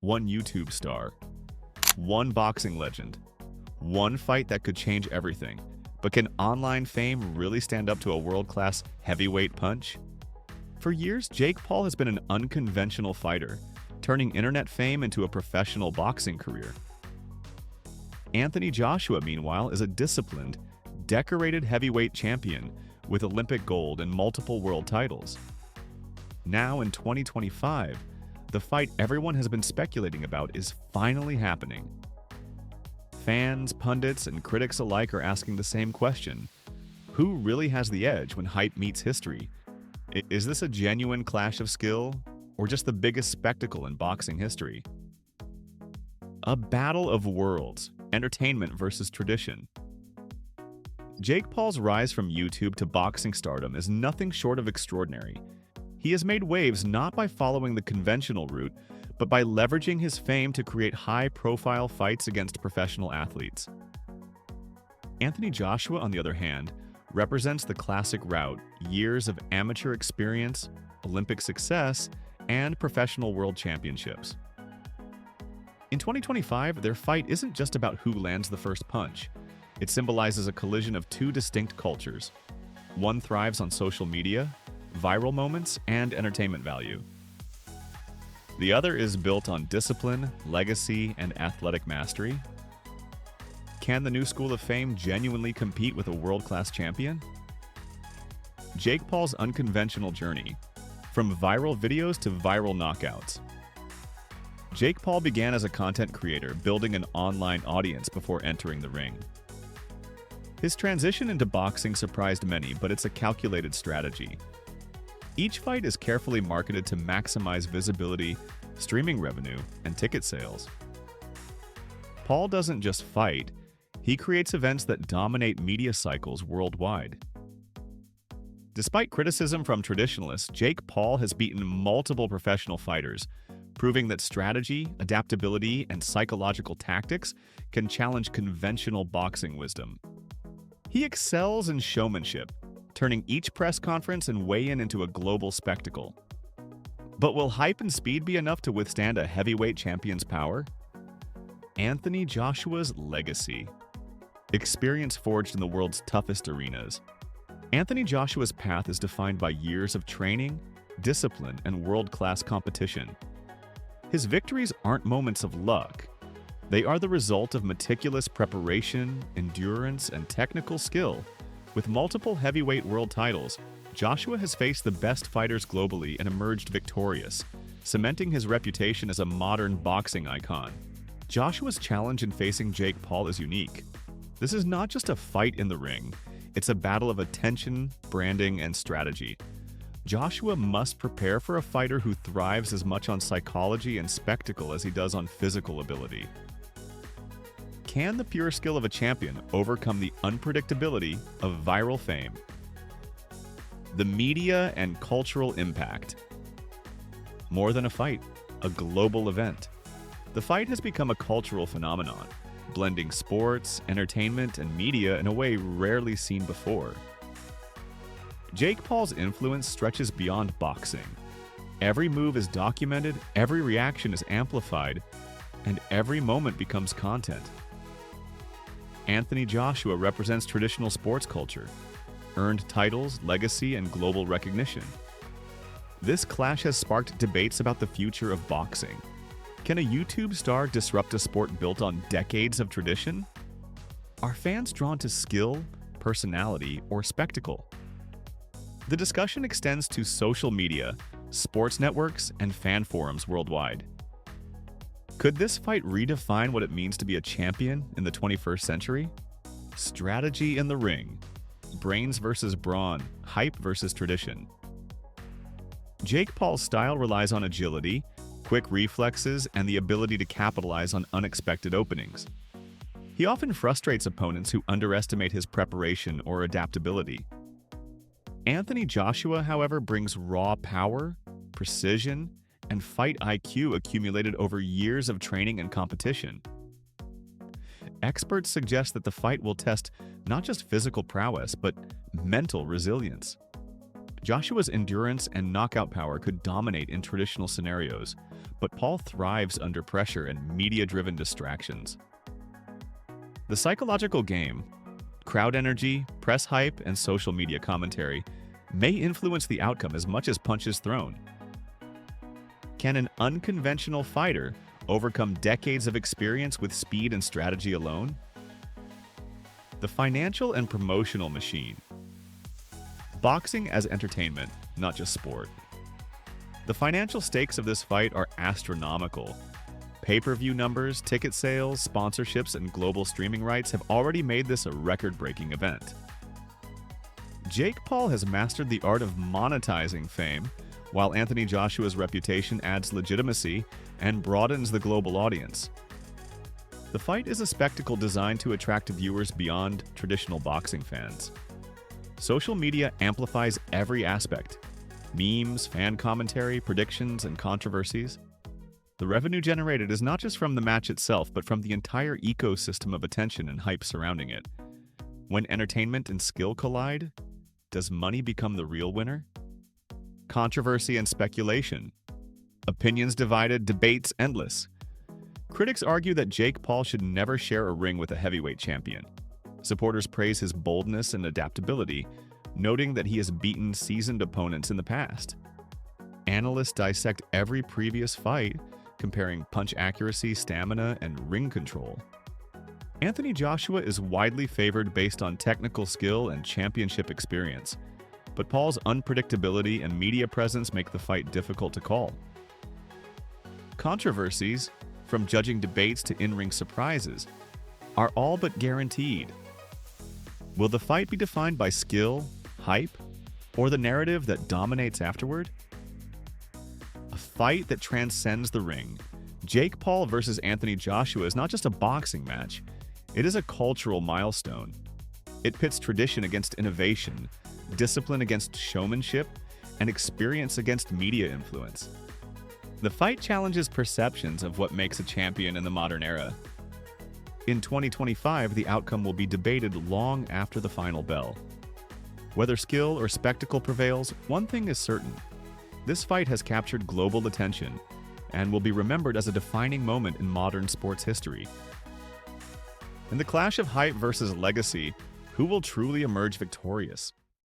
one YouTube star, one boxing legend, one fight that could change everything. But can online fame really stand up to a world-class heavyweight punch? For years, Jake Paul has been an unconventional fighter, turning internet fame into a professional boxing career. Anthony Joshua, meanwhile, is a disciplined, decorated heavyweight champion with Olympic gold and multiple world titles. Now in 2025, the fight everyone has been speculating about is finally happening. Fans, pundits, and critics alike are asking the same question: who really has the edge when hype meets history? Is this a genuine clash of skill, or just the biggest spectacle in boxing history? A battle of worlds, entertainment versus tradition. Jake Paul's rise from YouTube to boxing stardom is nothing short of extraordinary. He has made waves not by following the conventional route, but by leveraging his fame to create high-profile fights against professional athletes. Anthony Joshua, on the other hand, represents the classic route: years of amateur experience, Olympic success, and professional world championships. In 2025, their fight isn't just about who lands the first punch. It symbolizes a collision of two distinct cultures. One thrives on social media, viral moments, and entertainment value. The other is built on discipline, legacy, and athletic mastery. Can the new school of fame genuinely compete with a world-class champion? Jake Paul's unconventional journey, from viral videos to viral knockouts. Jake Paul began as a content creator, building an online audience before entering the ring. His transition into boxing surprised many, but it's a calculated strategy. Each fight is carefully marketed to maximize visibility, streaming revenue, and ticket sales. Paul doesn't just fight, he creates events that dominate media cycles worldwide. Despite criticism from traditionalists, Jake Paul has beaten multiple professional fighters, proving that strategy, adaptability, and psychological tactics can challenge conventional boxing wisdom. He excels in showmanship, turning each press conference and weigh-in into a global spectacle. But will hype and speed be enough to withstand a heavyweight champion's power? Anthony Joshua's legacy. Experience forged in the world's toughest arenas. Anthony Joshua's path is defined by years of training, discipline, and world-class competition. His victories aren't moments of luck. They are the result of meticulous preparation, endurance, and technical skill. With multiple heavyweight world titles, Joshua has faced the best fighters globally and emerged victorious, cementing his reputation as a modern boxing icon. Joshua's challenge in facing Jake Paul is unique. This is not just a fight in the ring, it's a battle of attention, branding, and strategy. Joshua must prepare for a fighter who thrives as much on psychology and spectacle as he does on physical ability. Can the pure skill of a champion overcome the unpredictability of viral fame? The media and cultural impact. More than a fight, a global event. The fight has become a cultural phenomenon, blending sports, entertainment, and media in a way rarely seen before. Jake Paul's influence stretches beyond boxing. Every move is documented, every reaction is amplified, and every moment becomes content. Anthony Joshua represents traditional sports culture, earned titles, legacy, and global recognition. This clash has sparked debates about the future of boxing. Can a YouTube star disrupt a sport built on decades of tradition? Are fans drawn to skill, personality, or spectacle? The discussion extends to social media, sports networks, and fan forums worldwide. Could this fight redefine what it means to be a champion in the 21st century? Strategy in the ring. Brains versus brawn. Hype versus tradition. Jake Paul's style relies on agility, quick reflexes, and the ability to capitalize on unexpected openings. He often frustrates opponents who underestimate his preparation or adaptability. Anthony Joshua, however, brings raw power, precision, and fight IQ accumulated over years of training and competition. Experts suggest that the fight will test not just physical prowess, but mental resilience. Joshua's endurance and knockout power could dominate in traditional scenarios, but Paul thrives under pressure and media-driven distractions. The psychological game, crowd energy, press hype, and social media commentary may influence the outcome as much as punches thrown. Can an unconventional fighter overcome decades of experience with speed and strategy alone? The financial and promotional machine. Boxing as entertainment, not just sport. The financial stakes of this fight are astronomical. Pay-per-view numbers, ticket sales, sponsorships, and global streaming rights have already made this a record-breaking event. Jake Paul has mastered the art of monetizing fame, while Anthony Joshua's reputation adds legitimacy and broadens the global audience. The fight is a spectacle designed to attract viewers beyond traditional boxing fans. Social media amplifies every aspect: memes, fan commentary, predictions, and controversies. The revenue generated is not just from the match itself, but from the entire ecosystem of attention and hype surrounding it. When entertainment and skill collide, does money become the real winner? Controversy and speculation. Opinions divided, debates endless. Critics argue that Jake Paul should never share a ring with a heavyweight champion. Supporters praise his boldness and adaptability, noting that he has beaten seasoned opponents in the past. Analysts dissect every previous fight, comparing punch accuracy, stamina, and ring control. Anthony Joshua is widely favored based on technical skill and championship experience, but Paul's unpredictability and media presence make the fight difficult to call. Controversies, from judging debates to in-ring surprises, are all but guaranteed. Will the fight be defined by skill, hype, or the narrative that dominates afterward? A fight that transcends the ring. Jake Paul versus Anthony Joshua is not just a boxing match, it is a cultural milestone. It pits tradition against innovation, discipline against showmanship, and experience against media influence. The fight challenges perceptions of what makes a champion in the modern era. In 2025, the outcome will be debated long after the final bell. Whether skill or spectacle prevails, one thing is certain: this fight has captured global attention and will be remembered as a defining moment in modern sports history. In the clash of hype versus legacy, who will truly emerge victorious?